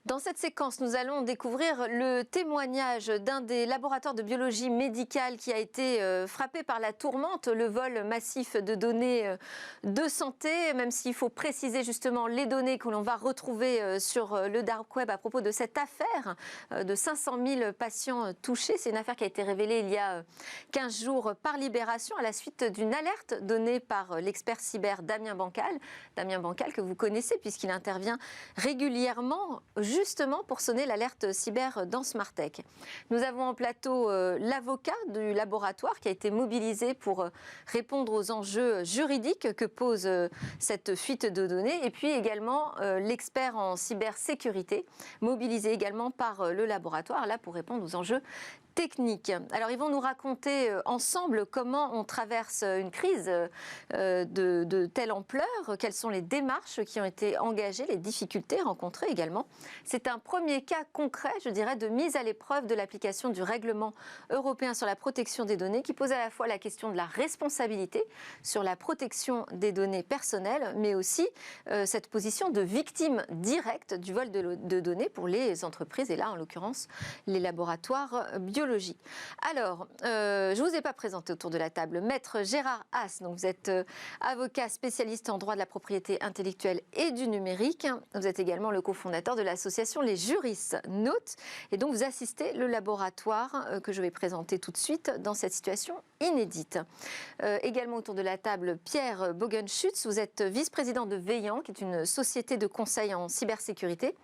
Dans cette séquence, nous allons découvrir le témoignage d'un des laboratoires de biologie médicale qui a été frappé par la tourmente, le vol massif de données de santé, même s'il faut préciser justement les données que l'on va retrouver sur le dark web à propos de cette affaire de 500 000 patients touchés. C'est une affaire qui a été révélée il y a 15 jours par Libération à la suite d'une alerte donnée par l'expert cyber Damien Bancal. Damien Bancal que vous connaissez puisqu'il intervient régulièrement justement pour sonner l'alerte cyber dans Smartech. Nous avons en plateau l'avocat du laboratoire qui a été mobilisé pour répondre aux enjeux juridiques que pose cette fuite de données et puis également l'expert en cybersécurité mobilisé également par le laboratoire là pour répondre aux enjeux technique. Alors, ils vont nous raconter ensemble comment on traverse une crise de telle ampleur, quelles sont les démarches qui ont été engagées, les difficultés rencontrées également. C'est un premier cas concret, je dirais, de mise à l'épreuve de l'application du règlement européen sur la protection des données qui pose à la fois la question de la responsabilité sur la protection des données personnelles, mais aussi cette position de victime directe du vol de données pour les entreprises et là, en l'occurrence, les laboratoires biologiques. Alors, je ne vous ai pas présenté autour de la table Maître Gérard Haas. Donc vous êtes avocat spécialiste en droit de la propriété intellectuelle et du numérique. Vous êtes également le cofondateur de l'association Les Juristes Notes. Et donc vous assistez le laboratoire que je vais présenter tout de suite dans cette situation inédite. Également autour de la table Pierre Bogenschutz. Vous êtes vice-président de Veillant, qui est une société de conseil en cybersécurité.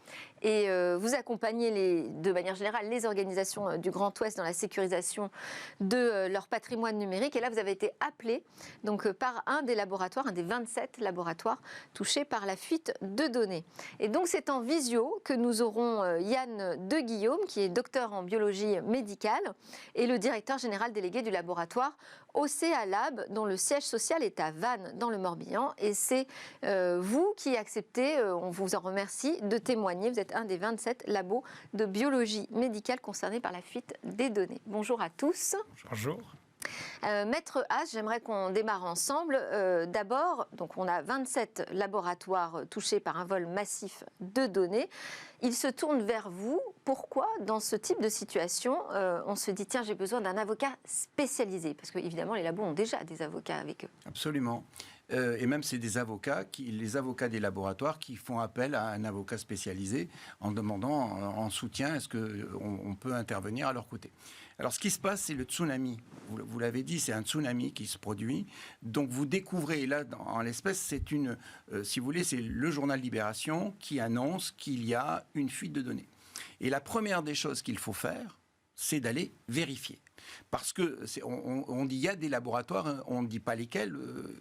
Et vous accompagnez de manière générale les organisations du Grand Ouest dans la sécurisation de leur patrimoine numérique. Et là, vous avez été appelé donc, par un des laboratoires, un des 27 laboratoires touchés par la fuite de données. Et donc, c'est en visio que nous aurons Yann De Guillaume, qui est docteur en biologie médicale et le directeur général délégué du laboratoire OCA Lab, dont le siège social est à Vannes, dans le Morbihan. Et c'est vous qui acceptez, on vous en remercie, de témoigner. Vous êtes un des 27 labos de biologie médicale concernés par la fuite des données. Bonjour à tous. Bonjour. Maître Haas, j'aimerais qu'on démarre ensemble. D'abord, donc on a 27 laboratoires touchés par un vol massif de données. Ils se tournent vers vous. Pourquoi, dans ce type de situation, on se dit, tiens, j'ai besoin d'un avocat spécialisé? Parce que, évidemment, les labos ont déjà des avocats avec eux. Absolument. Et même, c'est des avocats, les avocats des laboratoires qui font appel à un avocat spécialisé en demandant en soutien, est-ce qu'on peut intervenir à leur côté. Alors, ce qui se passe, c'est le tsunami. Vous l'avez dit, c'est un tsunami qui se produit. Donc, vous découvrez, là, en l'espèce, c'est si vous voulez, c'est le journal Libération qui annonce qu'il y a une fuite de données. Et la première des choses qu'il faut faire, c'est d'aller vérifier. Parce que on dit il y a des laboratoires, on ne dit pas lesquels,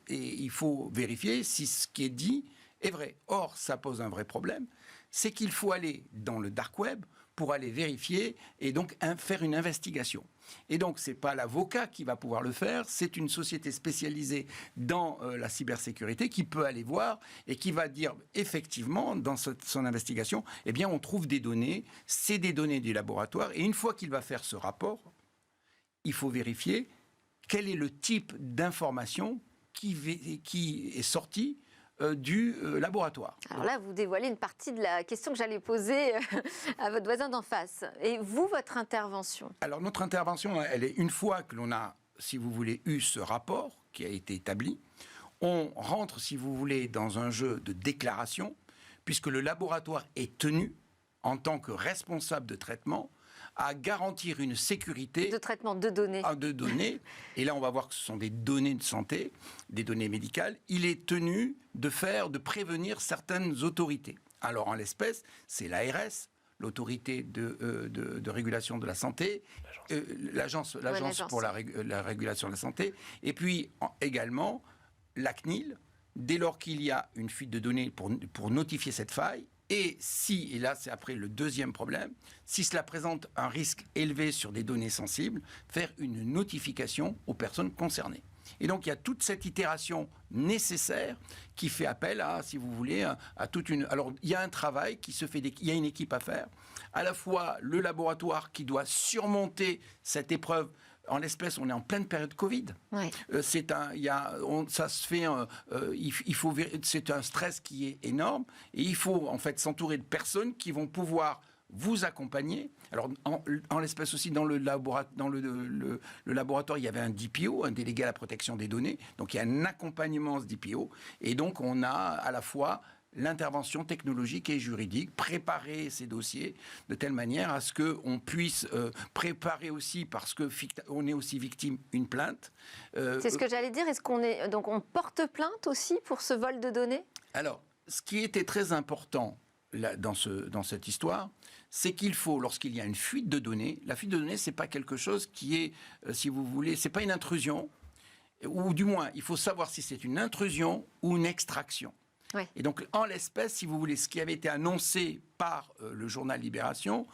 et il faut vérifier si ce qui est dit est vrai. Or, ça pose un vrai problème, c'est qu'il faut aller dans le dark web pour aller vérifier et donc faire une investigation. Et donc, ce n'est pas l'avocat qui va pouvoir le faire, c'est une société spécialisée dans la cybersécurité qui peut aller voir et qui va dire, effectivement, dans son investigation, eh bien, on trouve des données, c'est des données du laboratoire, et une fois qu'il va faire ce rapport, il faut vérifier quel est le type d'information qui est sorti du laboratoire. Alors là, vous dévoilez une partie de la question que j'allais poser à votre voisin d'en face. Et vous, votre intervention? Alors, notre intervention, elle est une fois que l'on a, si vous voulez, eu ce rapport qui a été établi, on rentre, si vous voulez, dans un jeu de déclaration, puisque le laboratoire est tenu, en tant que responsable de traitement, à garantir une sécurité... De traitement de données. De données. Et là, on va voir que ce sont des données de santé, des données médicales. Il est tenu de prévenir certaines autorités. Alors, en l'espèce, c'est l'ARS, l'autorité de régulation de la santé, l'agence pour la régulation de la santé, et puis également la CNIL, dès lors qu'il y a une fuite de données pour notifier cette faille. Et là c'est après le deuxième problème, si cela présente un risque élevé sur des données sensibles, faire une notification aux personnes concernées. Et donc il y a toute cette itération nécessaire qui fait appel à, si vous voulez, à toute une... Alors il y a un travail qui se fait, il y a une équipe à faire, à la fois le laboratoire qui doit surmonter cette épreuve En l'espèce, on est en pleine période Covid. Ouais. Ça se fait. C'est un stress qui est énorme et il faut en fait s'entourer de personnes qui vont pouvoir vous accompagner. Alors, en l'espèce aussi, dans le laboratoire, il y avait un DPO, un délégué à la protection des données. Donc, il y a un accompagnement ce DPO. Et donc, on a à la fois l'intervention technologique et juridique, préparer ces dossiers de telle manière à ce qu'on puisse préparer aussi, parce qu'on est aussi victime, une plainte. C'est ce que j'allais dire. Donc, on porte plainte aussi pour ce vol de données ? Alors, ce qui était très important dans cette histoire, c'est qu'il faut, lorsqu'il y a une fuite de données, la fuite de données, c'est pas quelque chose qui est, si vous voulez, c'est pas une intrusion, ou du moins, il faut savoir si c'est une intrusion ou une extraction. Ouais. Et donc, en l'espèce, si vous voulez, ce qui avait été annoncé par le journal Libération,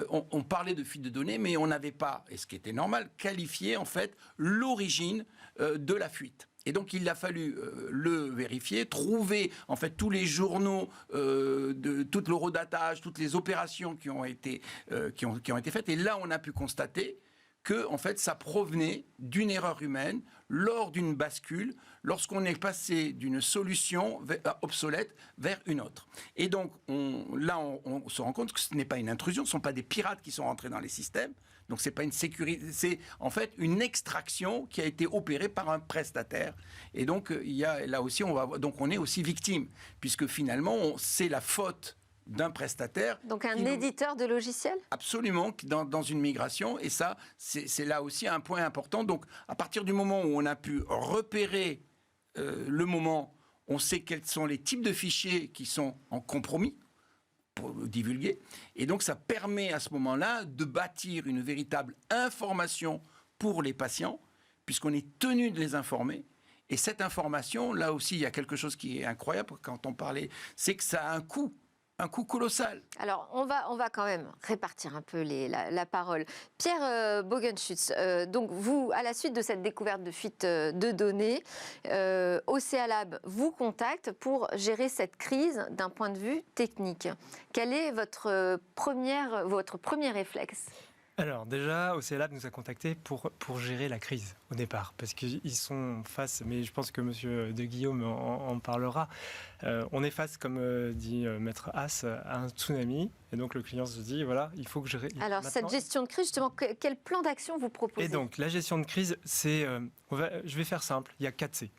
on parlait de fuite de données, mais on n'avait pas, et ce qui était normal, qualifié en fait l'origine de la fuite. Et donc, il a fallu le vérifier, trouver en fait tous les journaux, de tout l'horodatage, toutes les opérations qui ont été faites. Et là, on a pu constater que en fait, ça provenait d'une erreur humaine lors d'une bascule, lorsqu'on est passé d'une solution obsolète vers une autre. Et donc, on se rend compte que ce n'est pas une intrusion, ce ne sont pas des pirates qui sont rentrés dans les systèmes. Donc, c'est pas une sécurité, c'est en fait une extraction qui a été opérée par un prestataire. Et donc, là aussi, on est aussi victime, puisque finalement, c'est la faute d'un prestataire. Donc un éditeur de logiciels ? Absolument, dans une migration. Et ça, c'est là aussi un point important. Donc, à partir du moment où on a pu repérer le moment, on sait quels sont les types de fichiers qui sont en compromis pour divulguer. Et donc, ça permet à ce moment-là de bâtir une véritable information pour les patients, puisqu'on est tenu de les informer. Et cette information, là aussi, il y a quelque chose qui est incroyable quand on parlait, c'est que ça a un coût colossal. Alors, on va quand même répartir un peu la parole. Pierre Bogenschütz, donc vous, à la suite de cette découverte de fuite de données, Ocealab vous contacte pour gérer cette crise d'un point de vue technique. Quel est votre premier réflexe ? Alors déjà, Ocealab nous a contactés pour gérer la crise au départ, parce qu'ils sont face, mais je pense que M. de Guillaume en parlera, on est face, comme dit Maître Haas, à un tsunami, et donc le client se dit, voilà, il faut que je... Alors cette gestion de crise, justement, quel plan d'action vous proposez ? Et donc la gestion de crise, c'est, je vais faire simple, il y a 4 C.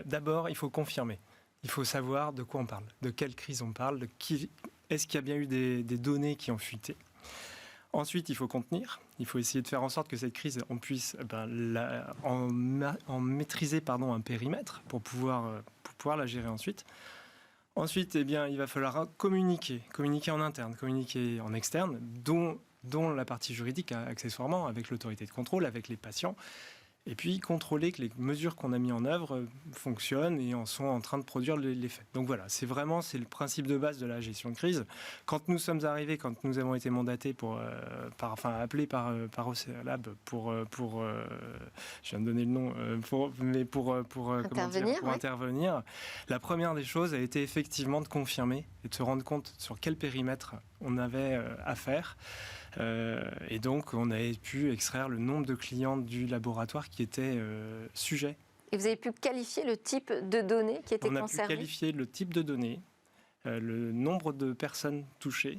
D'abord, il faut confirmer, il faut savoir de quoi on parle, de quelle crise on parle, est-ce qu'il y a bien eu des données qui ont fuité. Ensuite, il faut contenir. Il faut essayer de faire en sorte que cette crise, on puisse en maîtriser un périmètre pour pouvoir la gérer ensuite. Ensuite, il va falloir communiquer en interne, communiquer en externe, dont la partie juridique, accessoirement, avec l'autorité de contrôle, avec les patients. Et puis contrôler que les mesures qu'on a mises en œuvre fonctionnent et en sont en train de produire l'effet. Donc voilà, c'est le principe de base de la gestion de crise. Quand nous sommes arrivés, quand nous avons été mandatés appelés par Ocealab pour je viens de donner le nom, pour intervenir, la première des choses a été effectivement de confirmer et de se rendre compte sur quel périmètre on avait affaire. Et donc, on avait pu extraire le nombre de clients du laboratoire qui étaient sujets. Et vous avez pu qualifier le type de données qui étaient concernées ? On a pu qualifier le type de données, le nombre de personnes touchées.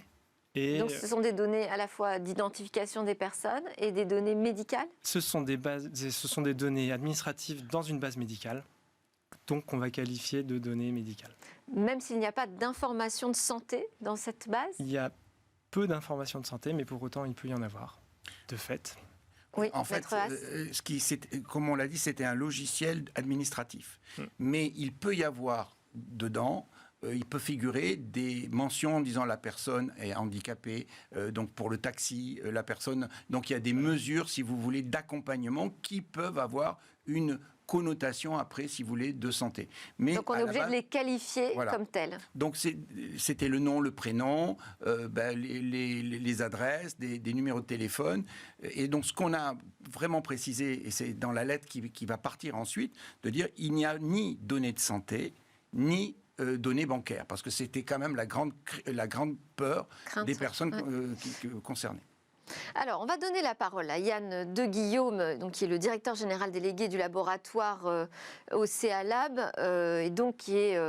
Et donc, ce sont des données à la fois d'identification des personnes et des données médicales ? Ce sont des données administratives dans une base médicale, donc on va qualifier de données médicales. Même s'il n'y a pas d'informations de santé dans cette base ? Il y a peu d'informations de santé, mais pour autant, il peut y en avoir, de fait. Oui, en fait, comme on l'a dit, c'était un logiciel administratif. Mais il peut y avoir dedans, il peut figurer des mentions disant la personne est handicapée, donc pour le taxi, la personne... Donc il y a des mesures, si vous voulez, d'accompagnement qui peuvent avoir une connotation après, si vous voulez, de santé. Mais donc on est obligé de les qualifier comme tels. Donc c'était le nom, le prénom, les adresses, des numéros de téléphone. Et donc ce qu'on a vraiment précisé, et c'est dans la lettre qui va partir ensuite, de dire il n'y a ni données de santé, ni données bancaires, parce que c'était quand même la grande peur des personnes concernées. Alors, on va donner la parole à Yann De Guillaume, donc, qui est le directeur général délégué du laboratoire au CA Lab, et donc qui est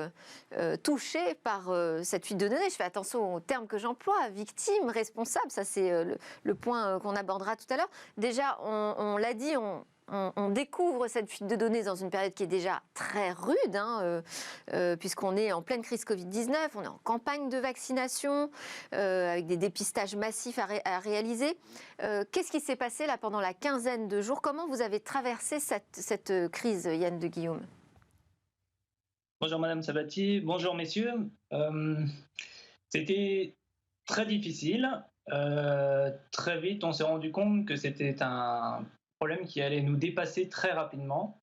touché par cette fuite de données. Je fais attention aux termes que j'emploie, victime, responsable, ça c'est le point qu'on abordera tout à l'heure. Déjà, on l'a dit, on découvre cette fuite de données dans une période qui est déjà très rude, puisqu'on est en pleine crise Covid-19, on est en campagne de vaccination, avec des dépistages massifs à réaliser. Qu'est-ce qui s'est passé là pendant la quinzaine de jours? Comment vous avez traversé cette crise, Yann De Guillaume? Bonjour Madame Sabatier, bonjour messieurs. C'était très difficile. Très vite, on s'est rendu compte que c'était un problème qui allait nous dépasser très rapidement.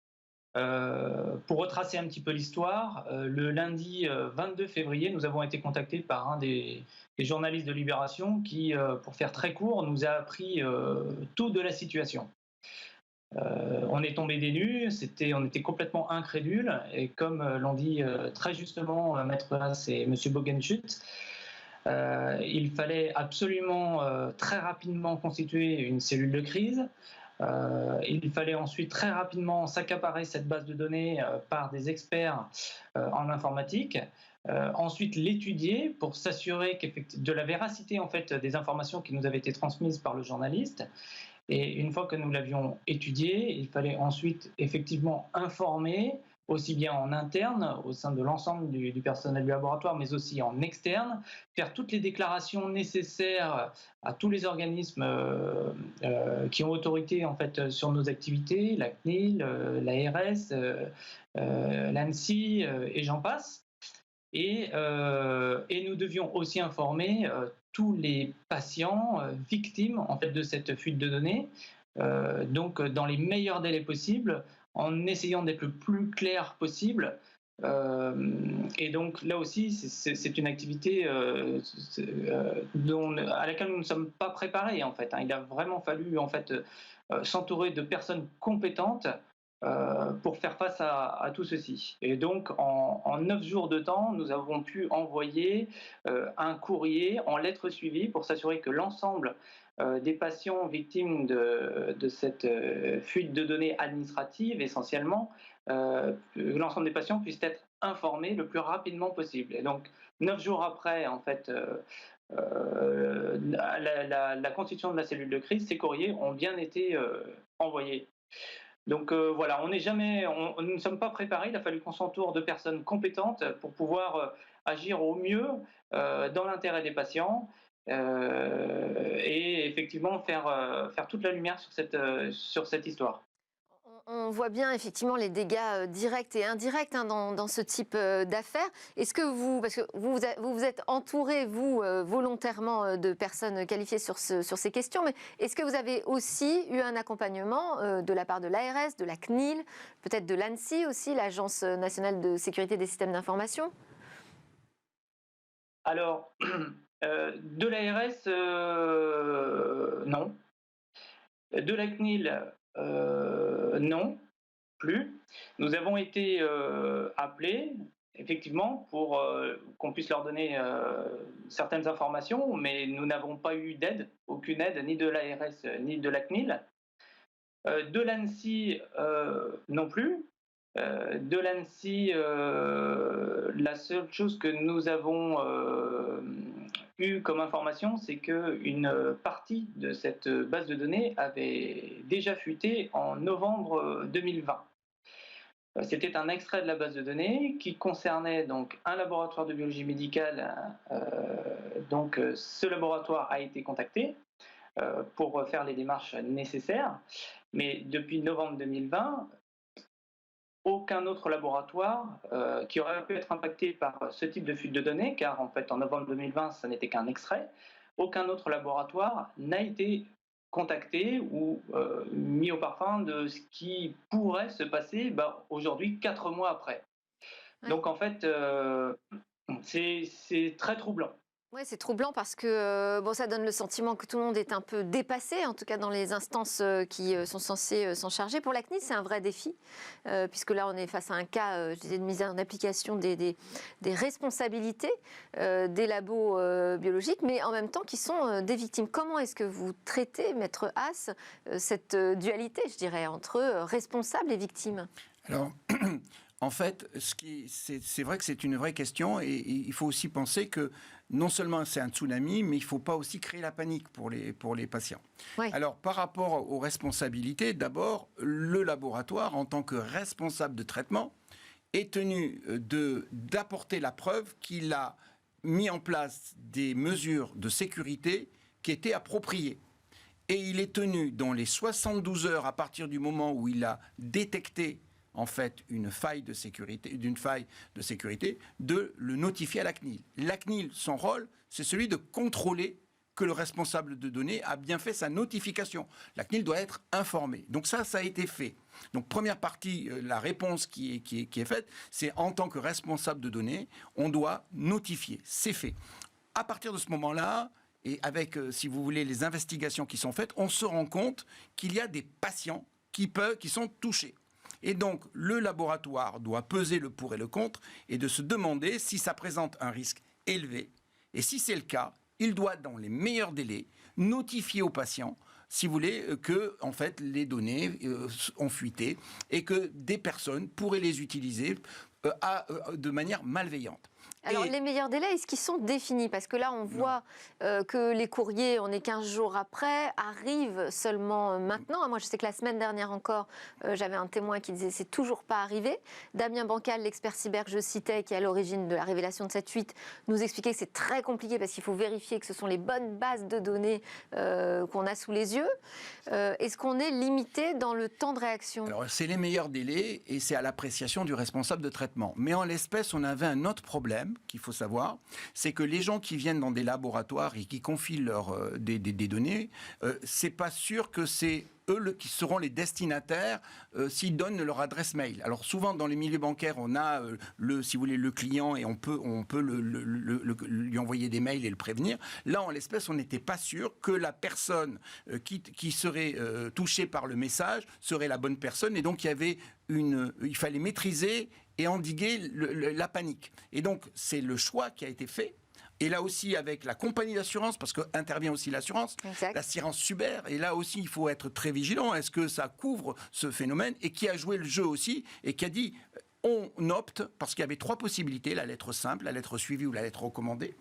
Pour retracer un petit peu l'histoire, le lundi 22 février, nous avons été contactés par un des journalistes de Libération qui, pour faire très court, nous a appris tout de la situation. On est tombé des nues, on était complètement incrédules, et comme l'ont dit très justement Maître Haas et M. Bogenschut, il fallait absolument très rapidement constituer une cellule de crise. Il fallait ensuite très rapidement s'accaparer cette base de données par des experts en informatique. Ensuite l'étudier pour s'assurer de la véracité en fait des informations qui nous avaient été transmises par le journaliste. Et une fois que nous l'avions étudié, il fallait ensuite effectivement informer, aussi bien en interne, au sein de l'ensemble du personnel du laboratoire, mais aussi en externe, faire toutes les déclarations nécessaires à tous les organismes qui ont autorité en fait, sur nos activités, la CNIL, l'ARS, l'ANSSI, et j'en passe. Et nous devions aussi informer tous les patients victimes en fait, de cette fuite de données, donc dans les meilleurs délais possibles, en essayant d'être le plus clair possible. Et donc là aussi, c'est une activité à laquelle nous ne sommes pas préparés en fait. Il a vraiment fallu en fait s'entourer de personnes compétentes pour faire face à tout ceci. Et donc, en 9 jours de temps, nous avons pu envoyer un courrier en lettres suivies pour s'assurer que l'ensemble des patients victimes de cette fuite de données administrative, essentiellement, l'ensemble des patients puissent être informés le plus rapidement possible. Et donc, 9 jours après, en fait, la constitution de la cellule de crise, ces courriers ont bien été envoyés. Donc voilà, nous ne sommes pas préparés, il a fallu qu'on s'entoure de personnes compétentes pour pouvoir agir au mieux dans l'intérêt des patients et effectivement faire toute la lumière sur cette histoire. On voit bien effectivement les dégâts directs et indirects dans ce type d'affaires. Est-ce que parce que vous êtes entouré, vous, volontairement de personnes qualifiées sur ces questions, mais est-ce que vous avez aussi eu un accompagnement de la part de l'ARS, de la CNIL, peut-être de l'ANSSI aussi, l'Agence nationale de sécurité des systèmes d'information? Alors, de l'ARS, non. De la CNIL, non, plus. Nous avons été appelés, effectivement, pour qu'on puisse leur donner certaines informations, mais nous n'avons pas eu d'aide, aucune aide, ni de l'ARS, ni de la CNIL. De l'ANSSI, non plus. De l'ANSSI, la seule chose que nous avons eu comme information, c'est qu'une partie de cette base de données avait déjà fuité en novembre 2020. C'était un extrait de la base de données qui concernait donc un laboratoire de biologie médicale. Donc ce laboratoire a été contacté pour faire les démarches nécessaires, mais depuis novembre 2020, aucun autre laboratoire qui aurait pu être impacté par ce type de fuite de données, car en fait en novembre 2020, ça n'était qu'un extrait, aucun autre laboratoire n'a été contacté ou mis au parfum de ce qui pourrait se passer aujourd'hui, 4 mois après. Ouais. Donc en fait, c'est très troublant. Oui, c'est troublant parce que ça donne le sentiment que tout le monde est un peu dépassé, en tout cas dans les instances qui sont censées s'en charger. Pour la CNIL, c'est un vrai défi, puisque là, on est face à un cas, je disais, de mise en application des responsabilités des labos biologiques, mais en même temps qui sont des victimes. Comment est-ce que vous traitez, Maître Haas, cette dualité, je dirais, entre responsables et victimes ? Alors, en fait, c'est vrai que c'est une vraie question et il faut aussi penser que non seulement c'est un tsunami, mais il ne faut pas aussi créer la panique pour les patients. Oui. Alors, par rapport aux responsabilités, d'abord, le laboratoire, en tant que responsable de traitement, est tenu d'apporter la preuve qu'il a mis en place des mesures de sécurité qui étaient appropriées. Et il est tenu, dans les 72 heures à partir du moment où il a détecté en fait une faille de sécurité, de le notifier à la CNIL. La CNIL, son rôle, c'est celui de contrôler que le responsable de données a bien fait sa notification. La CNIL doit être informée. Donc ça a été fait. Donc première partie, la réponse qui est faite, c'est en tant que responsable de données, on doit notifier. C'est fait. À partir de ce moment-là, et avec, si vous voulez, les investigations qui sont faites, on se rend compte qu'il y a des patients qui sont touchés. Et donc, le laboratoire doit peser le pour et le contre et de se demander si ça présente un risque élevé. Et si c'est le cas, il doit, dans les meilleurs délais, notifier aux patients, si vous voulez, que en fait, les données ont fuité et que des personnes pourraient les utiliser de manière malveillante. Alors, les meilleurs délais, est-ce qu'ils sont définis ? Parce que là, on voit que les courriers, on est 15 jours après, arrivent seulement maintenant. Moi, je sais que la semaine dernière encore, j'avais un témoin qui disait « c'est toujours pas arrivé ». Damien Bancal, l'expert cyber que je citais, qui est à l'origine de la révélation de cette fuite, nous expliquait que c'est très compliqué parce qu'il faut vérifier que ce sont les bonnes bases de données qu'on a sous les yeux. Est-ce qu'on est limité dans le temps de réaction ? Alors, c'est les meilleurs délais et c'est à l'appréciation du responsable de traitement. Mais en l'espèce, on avait un autre problème qu'il faut savoir, c'est que les gens qui viennent dans des laboratoires et qui confient des données, c'est pas sûr que c'est eux qui seront les destinataires s'ils donnent leur adresse mail. Alors souvent dans les milieux bancaires, on a si vous voulez le client et on peut lui envoyer des mails et le prévenir. Là, en l'espèce, on n'était pas sûr que la personne qui serait touchée par le message serait la bonne personne et donc il fallait maîtriser et endiguer la panique. Et donc, c'est le choix qui a été fait. Et là aussi, avec la compagnie d'assurance, parce qu'intervient aussi l'assurance, l'assurance cyber, et là aussi, il faut être très vigilant. Est-ce que ça couvre ce phénomène ? Et qui a joué le jeu aussi, et qui a dit, on opte, parce qu'il y avait 3 possibilités, la lettre simple, la lettre suivie ou la lettre recommandée.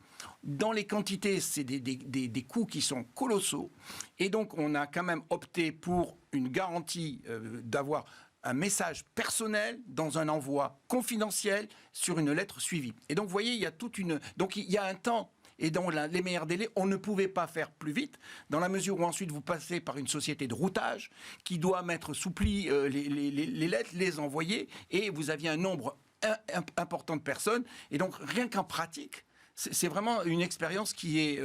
Dans les quantités, c'est des coûts qui sont colossaux. Et donc, on a quand même opté pour une garantie d'avoir un message personnel dans un envoi confidentiel sur une lettre suivie. Et donc, vous voyez, il y a donc, il y a un temps. Et dans les meilleurs délais, on ne pouvait pas faire plus vite, dans la mesure où ensuite vous passez par une société de routage qui doit mettre sous pli les lettres, les envoyer, et vous aviez un nombre important de personnes. Et donc, rien qu'en pratique, c'est vraiment une expérience qui est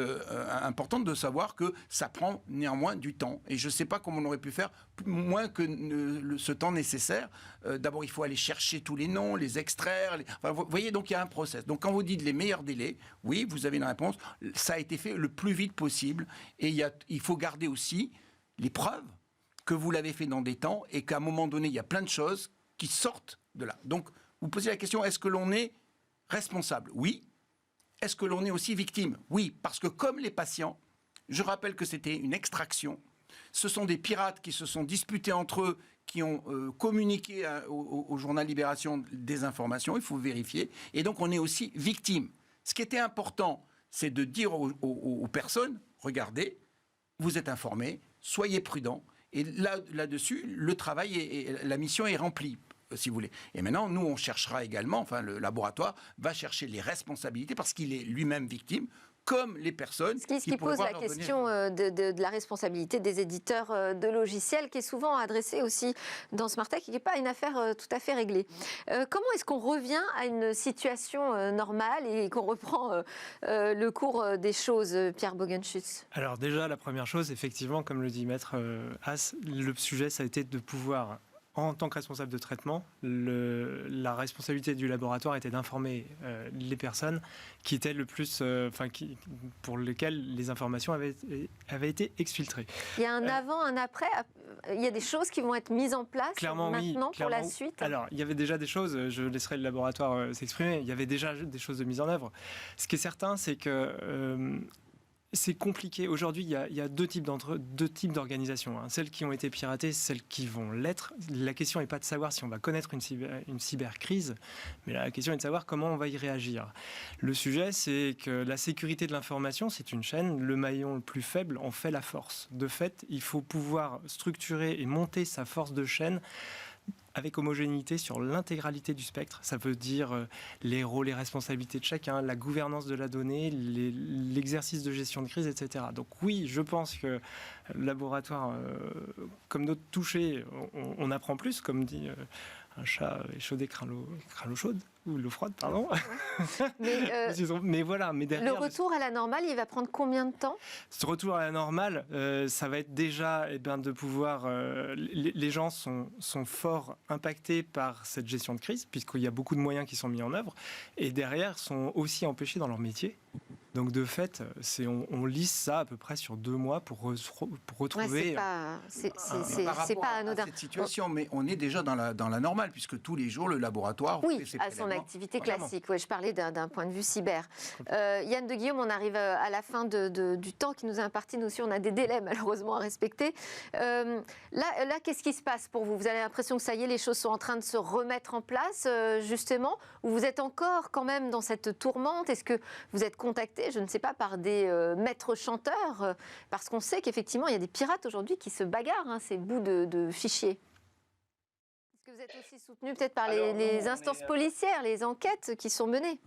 importante de savoir que ça prend néanmoins du temps. Et je ne sais pas comment on aurait pu faire moins que ce temps nécessaire. D'abord, il faut aller chercher tous les noms, les extraire. Enfin, vous voyez, donc il y a un process. Donc quand vous dites les meilleurs délais, oui, vous avez une réponse. Ça a été fait le plus vite possible. Et il faut garder aussi les preuves que vous l'avez fait dans des temps et qu'à un moment donné, il y a plein de choses qui sortent de là. Donc, vous posez la question, est-ce que l'on est responsable ? Oui. Est-ce que l'on est aussi victime ? Oui, parce que comme les patients, je rappelle que c'était une extraction, ce sont des pirates qui se sont disputés entre eux, qui ont communiqué au journal Libération des informations, il faut vérifier, et donc on est aussi victime. Ce qui était important, c'est de dire aux personnes, regardez, vous êtes informés, soyez prudents, et là-dessus, le travail et la mission est remplie, si vous voulez. Et maintenant, nous, on cherchera également, enfin, le laboratoire va chercher les responsabilités parce qu'il est lui-même victime, comme les personnes Ce qui pose la question de la responsabilité des éditeurs de logiciels, qui est souvent adressée aussi dans Smartech, qui n'est pas une affaire tout à fait réglée. Comment est-ce qu'on revient à une situation normale et qu'on reprend le cours des choses, Pierre Bogenschutz ? Alors déjà, la première chose, effectivement, comme le dit Maître Haas, le sujet, ça a été de pouvoir en tant que responsable de traitement, la responsabilité du laboratoire était d'informer les personnes qui étaient le plus, pour lesquelles les informations avaient été exfiltrées. Il y a un avant, un après. Il y a des choses qui vont être mises en place maintenant pour la suite. Alors, il y avait déjà des choses. Je laisserai le laboratoire s'exprimer. Il y avait déjà des choses de mise en œuvre. Ce qui est certain, c'est que c'est compliqué. Aujourd'hui, il y a deux types d'organisations. Celles qui ont été piratées, celles qui vont l'être. La question n'est pas de savoir si on va connaître une cybercrise, mais la question est de savoir comment on va y réagir. Le sujet, c'est que la sécurité de l'information, c'est une chaîne. Le maillon le plus faible en fait la force. De fait, il faut pouvoir structurer et monter sa force de chaîne avec homogénéité sur l'intégralité du spectre. Ça veut dire les rôles et responsabilités de chacun, la gouvernance de la donnée, l'exercice de gestion de crise, etc. Donc oui, je pense que le laboratoire, comme d'autres touchés, on apprend plus, comme dit un chat échaudé craint l'eau chaude, ou l'eau froide, pardon. Mais voilà, mais derrière... Le retour à la normale, il va prendre combien de temps ? Ce retour à la normale, ça va être déjà de pouvoir... les gens sont fort impactés par cette gestion de crise, puisqu'il y a beaucoup de moyens qui sont mis en œuvre, et derrière sont aussi empêchés dans leur métier. Donc de fait, on lisse ça à peu près sur 2 mois pour retrouver... c'est pas anodin. À cette situation, mais on est déjà dans la normale, puisque tous les jours, le laboratoire... Oui, à son activité classique. Ouais, je parlais d'un point de vue cyber. Yann de Guillaume, on arrive à la fin du temps qui nous est imparti. Nous aussi, on a des délais malheureusement à respecter. Là, qu'est-ce qui se passe pour vous ? Vous avez l'impression que ça y est, les choses sont en train de se remettre en place, justement, ou vous êtes encore quand même dans cette tourmente ? Est-ce que vous êtes contacté, je ne sais pas, par des maîtres chanteurs, parce qu'on sait qu'effectivement, il y a des pirates aujourd'hui qui se bagarrent, ces bouts de fichiers. Est-ce que vous êtes aussi soutenu peut-être par les instances policières, les enquêtes qui sont menées ?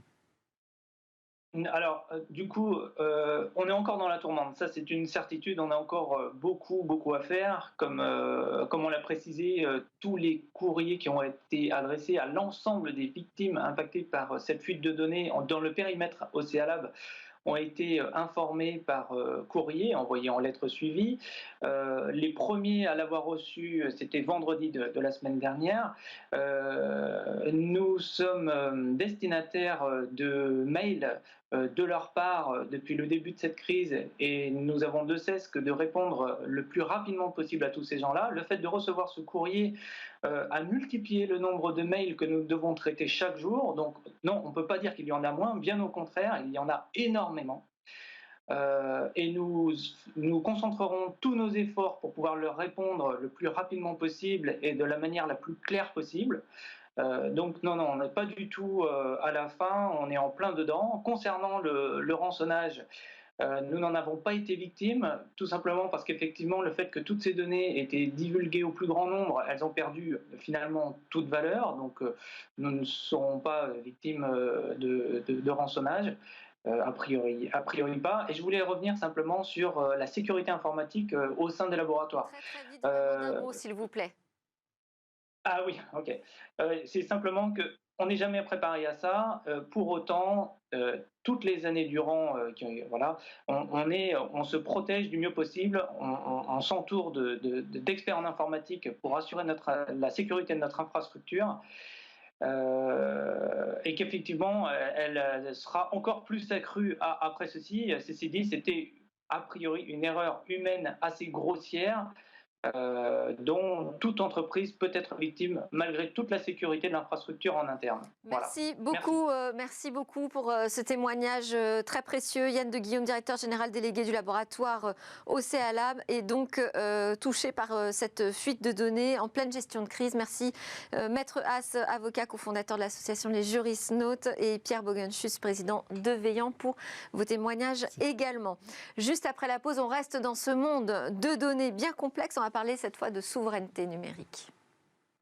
Alors, du coup, on est encore dans la tourmente. Ça, c'est une certitude. On a encore beaucoup à faire. Comme on l'a précisé, tous les courriers qui ont été adressés à l'ensemble des victimes impactées par cette fuite de données dans le périmètre Océalab ont été informés par courrier, envoyé en lettres suivies. Les premiers à l'avoir reçu, c'était vendredi de la semaine dernière. Nous sommes destinataires de mails de leur part depuis le début de cette crise et nous avons de cesse que de répondre le plus rapidement possible à tous ces gens-là. Le fait de recevoir ce courrier a multiplié le nombre de mails que nous devons traiter chaque jour. Donc non, on ne peut pas dire qu'il y en a moins, bien au contraire, il y en a énormément. Et nous concentrerons tous nos efforts pour pouvoir leur répondre le plus rapidement possible et de la manière la plus claire possible. Donc non, on n'est pas du tout à la fin, on est en plein dedans. Concernant le rançonnage, nous n'en avons pas été victimes, tout simplement parce qu'effectivement, le fait que toutes ces données étaient divulguées au plus grand nombre, elles ont perdu finalement toute valeur, donc nous ne serons pas victimes de rançonnage. A priori pas. Et je voulais revenir simplement sur la sécurité informatique au sein des laboratoires. Très vite, un mot, s'il vous plaît. Ah oui, ok. C'est simplement qu'on n'est jamais préparé à ça. Pour autant, toutes les années durant, on se protège du mieux possible. On s'entoure d'experts en informatique pour assurer la sécurité de notre infrastructure. Et qu'effectivement, elle sera encore plus accrue après ceci. Ceci dit, c'était a priori une erreur humaine assez grossière dont toute entreprise peut être victime malgré toute la sécurité de l'infrastructure en interne. Merci beaucoup, merci beaucoup pour ce témoignage très précieux. Yann de Guillaume, directeur général délégué du laboratoire Océalab, est donc touché par cette fuite de données en pleine gestion de crise. Merci Maître Haas, avocat cofondateur de l'association Les Jurisnautes, et Pierre Bogenschutz, président de Veillant, pour vos témoignages également. Juste après la pause, on reste dans ce monde de données bien complexe. On va parler cette fois de souveraineté numérique.